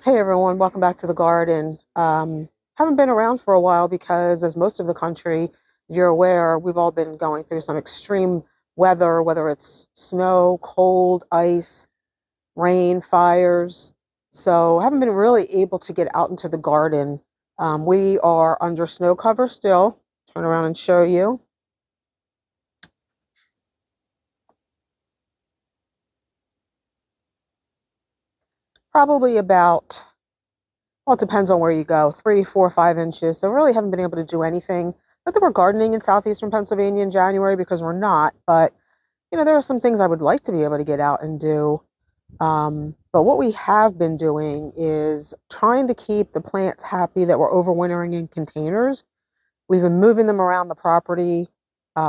Hey everyone, welcome back to the garden. Haven't been around for a while because, as most of the country, you're aware, we've all been going through some extreme weather, whether it's snow, cold, ice, rain, fires. So, haven't been really able to get out into the garden. We are under snow cover still. Turn around and show you. Probably about, well, it depends on where you go, 3, 4, 5 inches. So really haven't been able to do anything. Not that we're gardening in southeastern Pennsylvania in January because we're not, but there are some things I would like to be able to get out and do. But what we have been doing is trying to keep the plants happy that we're overwintering in containers. We've been moving them around the property.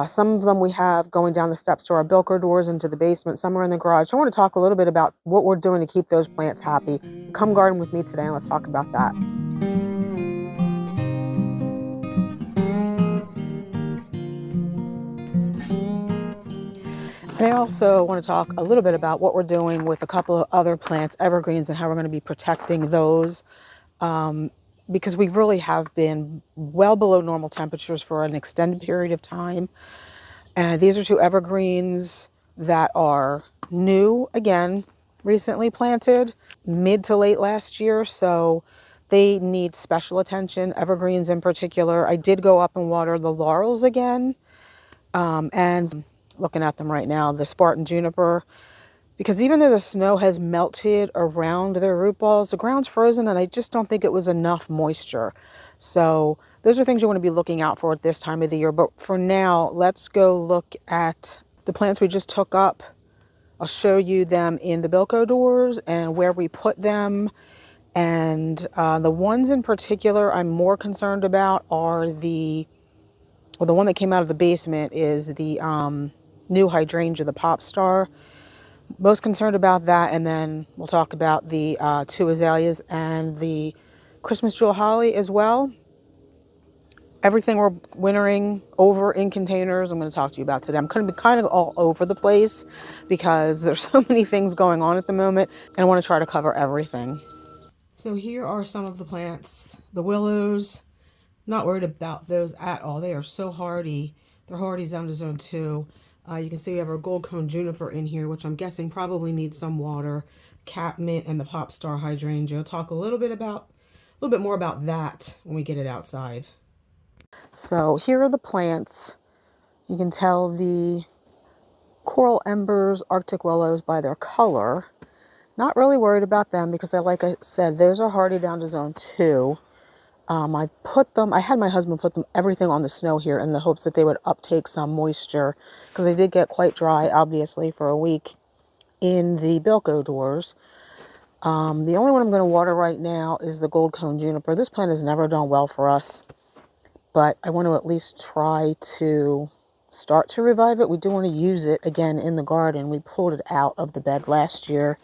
Some of them we have going down the steps to our bilko doors into the basement. Some are in the garage. So I want to talk a little bit about what we're doing to keep those plants happy. Come garden with me today and let's talk about that. And I also want to talk a little bit about what we're doing with a couple of other plants, evergreens, and how we're going to be protecting those, because we really have been well below normal temperatures for an extended period of time. And these are two evergreens that are new, again, recently planted, mid to late last year. So they need special attention, evergreens in particular. I did go up and water the laurels again. And looking at them right now, the Spartan juniper, because even though the snow has melted around their root balls, the ground's frozen and I just don't think it was enough moisture. So those are things you want to be looking out for at this time of the year. But for now, let's go look at the plants we just took up. I'll show you them in the bilko doors and where we put them. And the ones in particular I'm more concerned about are the one that came out of the basement is the new hydrangea, the pop star. Most concerned about that, and then we'll talk about the two azaleas and the Christmas jewel holly as well. Everything we're wintering over in containers, I'm going to talk to you about today. I'm going to be kind of all over the place because there's so many things going on at the moment, and I want to try to cover everything. So here are some of the plants. The willows, not worried about those at all. They are so hardy. They're hardy down to zone 2. You can see we have our gold cone juniper in here, which I'm guessing probably needs some water. Catmint and the pop star hydrangea. I'll talk a little bit more about that when we get it outside. So here are the plants. You can tell the coral embers, Arctic willows by their color. Not really worried about them because, like I said, those are hardy down to zone 2. I had my husband put everything on the snow here in the hopes that they would uptake some moisture because they did get quite dry, obviously, for a week in the bilko doors. The only one I'm going to water right now is the gold cone juniper. This plant has never done well for us, but I want to at least try to start to revive it. We do want to use it again in the garden. We pulled it out of the bed last year.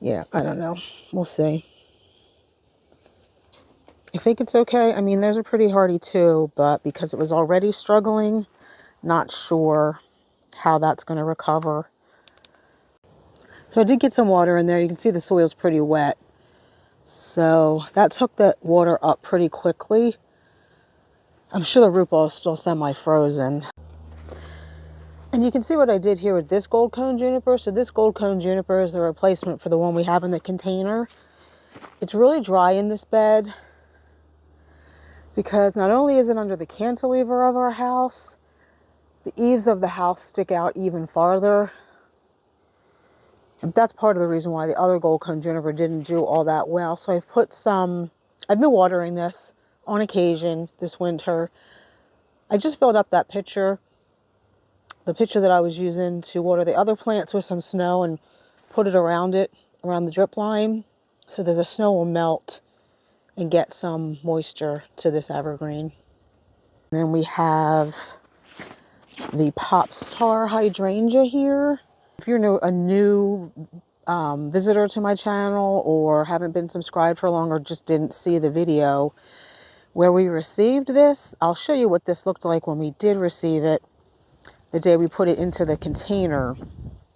Yeah, I don't know. We'll see. I think it's okay. I mean, those are pretty hardy too, but because it was already struggling, not sure how that's going to recover. So I did get some water in there. You can see the soil's pretty wet. So that took that water up pretty quickly. I'm sure the root ball is still semi-frozen. And you can see what I did here with this gold cone juniper. So this gold cone juniper is the replacement for the one we have in the container. It's really dry in this bed because not only is it under the cantilever of our house, the eaves of the house stick out even farther. And that's part of the reason why the other gold cone juniper didn't do all that well. So I've been watering this on occasion this winter. I just filled up that pitcher, the pitcher that I was using to water the other plants with some snow, and put it around the drip line so that the snow will melt and get some moisture to this evergreen. And then we have the pop star hydrangea here. If you're a new visitor to my channel or haven't been subscribed for long or just didn't see the video where we received this, I'll show you what this looked like when we did receive it the day we put it into the container.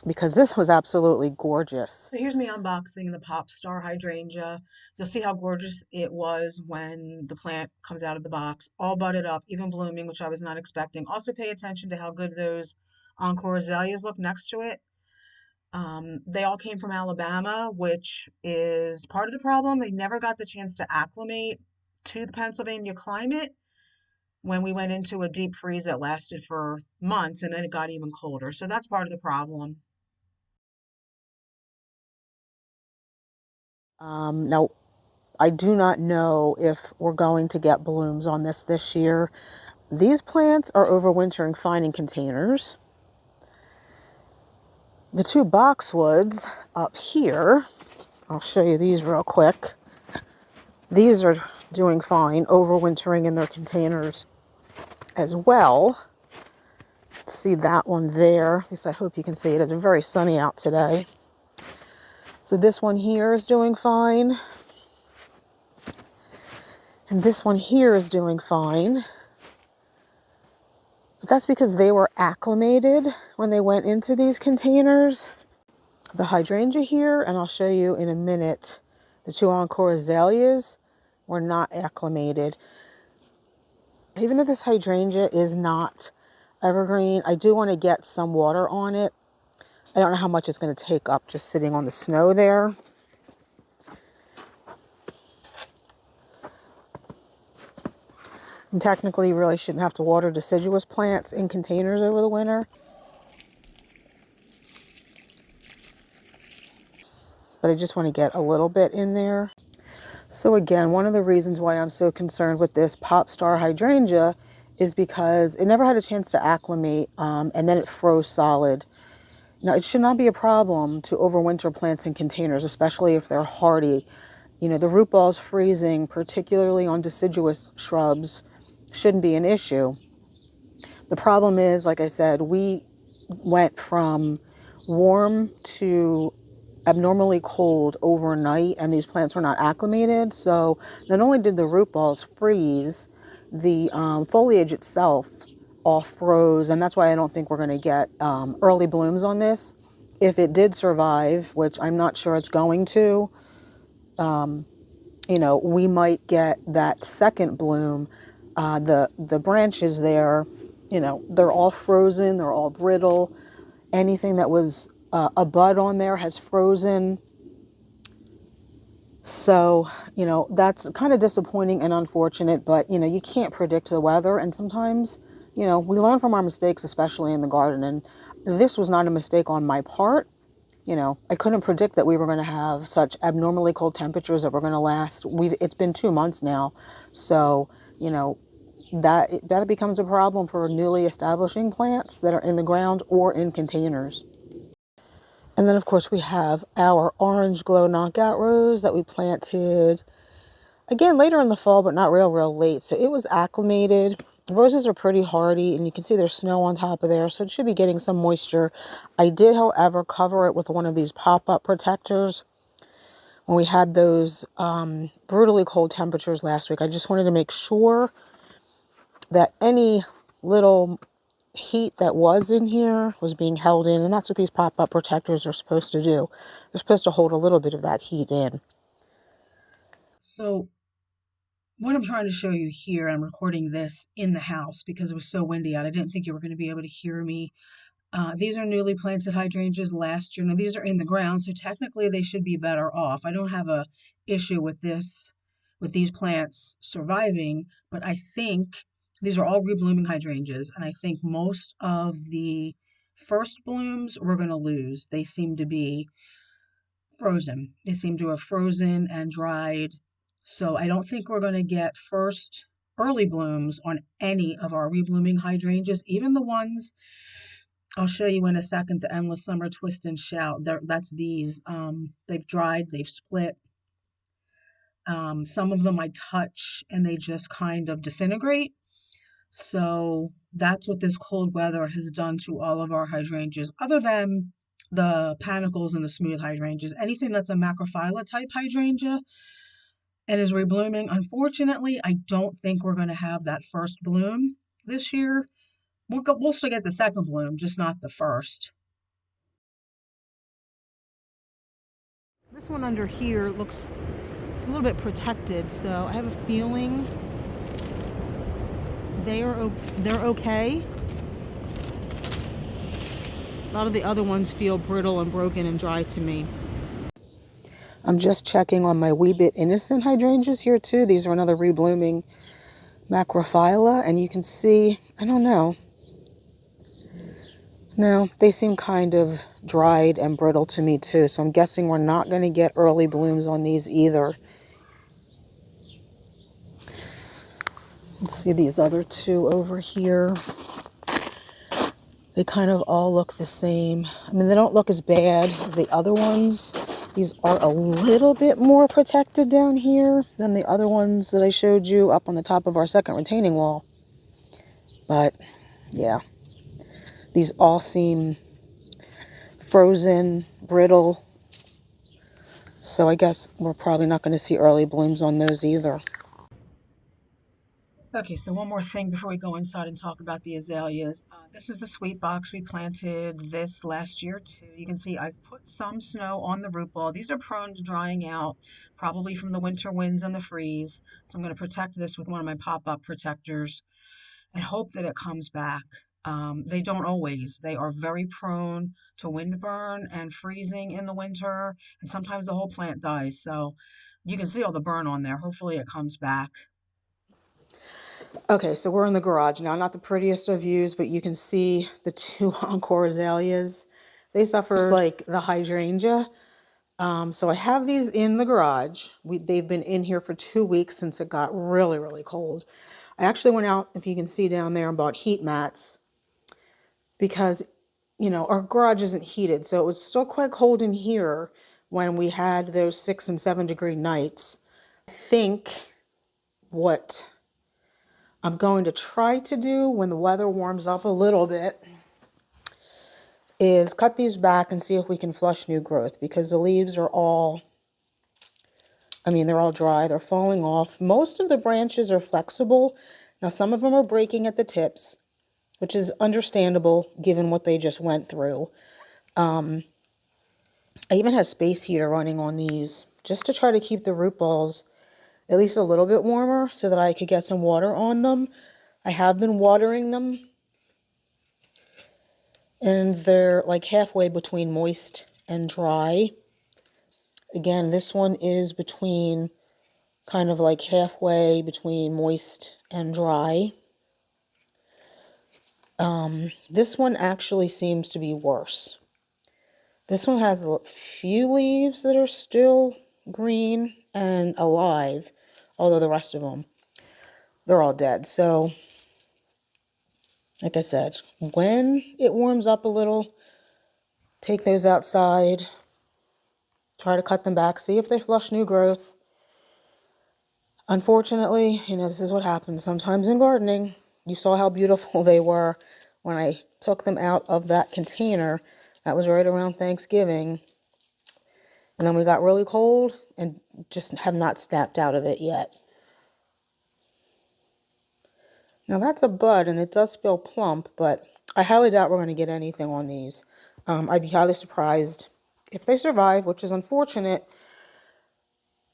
because this was absolutely gorgeous. So here's me unboxing the Pop Star hydrangea. You'll see how gorgeous it was when the plant comes out of the box, all budded up, even blooming, which I was not expecting. Also pay attention to how good those Encore azaleas look next to it. They all came from Alabama, which is part of the problem. They never got the chance to acclimate to the Pennsylvania climate when we went into a deep freeze that lasted for months and then it got even colder. So that's part of the problem. Now, I do not know if we're going to get blooms on this year. These plants are overwintering fine in containers. The two boxwoods up here, I'll show you these real quick. These are doing fine, overwintering in their containers as well. See that one there? At least I hope you can see it. It's very sunny out today. So this one here is doing fine. And this one here is doing fine. But that's because they were acclimated when they went into these containers. The hydrangea here, and I'll show you in a minute, the two Encore azaleas were not acclimated. Even though this hydrangea is not evergreen, I do want to get some water on it. I don't know how much it's going to take up just sitting on the snow there. And technically, you really shouldn't have to water deciduous plants in containers over the winter. But I just want to get a little bit in there. So again, one of the reasons why I'm so concerned with this Pop Star hydrangea is because it never had a chance to acclimate, and then it froze solid. Now, it should not be a problem to overwinter plants in containers, especially if they're hardy. You know, the root balls freezing, particularly on deciduous shrubs, shouldn't be an issue. The problem is, like I said, we went from warm to abnormally cold overnight, and these plants were not acclimated. So not only did the root balls freeze, the foliage itself all froze, and that's why I don't think we're going to get early blooms on this. If it did survive, which I'm not sure it's going to, you know, we might get that second bloom. The branches there, you know, they're all frozen, they're all brittle. Anything that was a bud on there has frozen. So, you know, that's kind of disappointing and unfortunate, but, you know, you can't predict the weather. And sometimes, you know, we learn from our mistakes, especially in the garden. And this was not a mistake on my part. You know, I couldn't predict that we were going to have such abnormally cold temperatures that were going to last. It's been 2 months now. So, you know, that becomes a problem for newly establishing plants that are in the ground or in containers. And then, of course, we have our orange glow knockout rose that we planted, again, later in the fall, but not real late. So it was acclimated. Roses are pretty hardy, and you can see there's snow on top of there, so it should be getting some moisture. I did, however, cover it with one of these pop-up protectors when we had those brutally cold temperatures last week. I just wanted to make sure that any little heat that was in here was being held in, and that's what these pop-up protectors are supposed to do. They're supposed to hold a little bit of that heat in. So what I'm trying to show you here, I'm recording this in the house because it was so windy out. I didn't think you were going to be able to hear me. These are newly planted hydrangeas last year. Now these are in the ground, so technically they should be better off. I don't have a issue with these plants surviving, but I think these are all reblooming hydrangeas, and I think most of the first blooms we're going to lose. They seem to be frozen. They seem to have frozen and dried. So I don't think we're going to get first early blooms on any of our reblooming hydrangeas, even the ones I'll show you in a second, the Endless Summer Twist and Shout. That's these. They've dried, they've split. Some of them I touch and they just kind of disintegrate. So that's what this cold weather has done to all of our hydrangeas, other than the panicles and the smooth hydrangeas. Anything that's a macrophylla type hydrangea and is reblooming, unfortunately, I don't think we're going to have that first bloom this year. We'll still get the second bloom, just not the first. This one under here looks, it's a little bit protected, so I have a feeling they're okay. A lot of the other ones feel brittle and broken and dry to me. I'm just checking on my Wee Bit Innocent hydrangeas here too. These are another reblooming macrophylla, and you can see, I don't know. No, they seem kind of dried and brittle to me too, so I'm guessing we're not going to get early blooms on these either. Let's see these other two over here. They kind of all look the same. I mean, they don't look as bad as the other ones. These are a little bit more protected down here than the other ones that I showed you up on the top of our second retaining wall. But yeah, these all seem frozen, brittle. So I guess we're probably not going to see early blooms on those either. Okay, so one more thing before we go inside and talk about the azaleas. This is the sweet box. We planted this last year too. You can see I've put some snow on the root ball. These are prone to drying out, probably from the winter winds and the freeze. So I'm going to protect this with one of my pop-up protectors and hope that it comes back. They don't always. They are very prone to windburn and freezing in the winter, and sometimes the whole plant dies. So you can see all the burn on there. Hopefully it comes back. Okay, so we're in the garage now. Not the prettiest of views, but you can see the two Encore azaleas. They suffered like the hydrangea. So I have these in the garage. They've been in here for 2 weeks since it got really, really cold. I actually went out, if you can see down there, and bought heat mats because, you know, our garage isn't heated. So it was still quite cold in here when we had those 6 and 7 degree nights. I think what I'm going to try to do when the weather warms up a little bit is cut these back and see if we can flush new growth, because the leaves are all, I mean, they're all dry. They're falling off. Most of the branches are flexible. Now, some of them are breaking at the tips, which is understandable given what they just went through. I even have space heater running on these just to try to keep the root balls at least a little bit warmer so that I could get some water on them. I have been watering them, and they're like halfway between moist and dry. Again, this one is between kind of like halfway between moist and dry. This one actually seems to be worse. This one has a few leaves that are still green and alive, although the rest of them, they're all dead. So, like I said, when it warms up a little, take those outside, try to cut them back, see if they flush new growth. Unfortunately, you know, this is what happens sometimes in gardening. You saw how beautiful they were when I took them out of that container. That was right around Thanksgiving. And then we got really cold and just have not snapped out of it yet. Now that's a bud and it does feel plump, but I highly doubt we're going to get anything on these. I'd be highly surprised if they survive, which is unfortunate,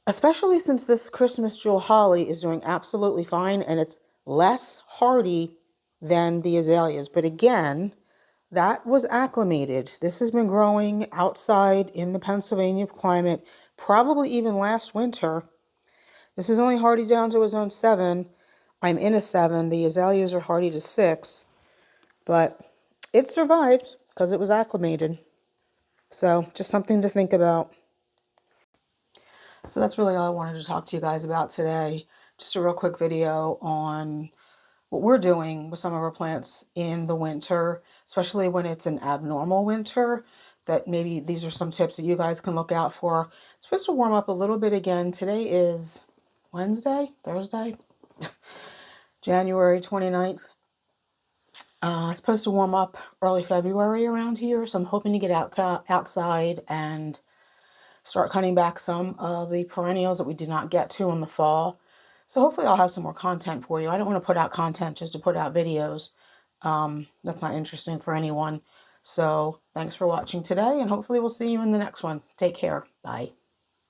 especially since this Christmas jewel holly is doing absolutely fine and it's less hardy than the azaleas. But again, that was acclimated. This has been growing outside in the Pennsylvania climate, probably even last winter. This is only hardy down to a zone 7. I'm in a 7. The azaleas are hardy to 6. But it survived because it was acclimated. So just something to think about. So that's really all I wanted to talk to you guys about today. Just a real quick video on what we're doing with some of our plants in the winter, especially when it's an abnormal winter, that maybe these are some tips that you guys can look out for. It's supposed to warm up a little bit again. Today is Thursday, January 29th. It's supposed to warm up early February around here, so I'm hoping to get outside and start cutting back some of the perennials that we did not get to in the fall. So hopefully I'll have some more content for you. I don't want to put out content just to put out videos. That's not interesting for anyone. So thanks for watching today, and hopefully we'll see you in the next one. Take care. Bye.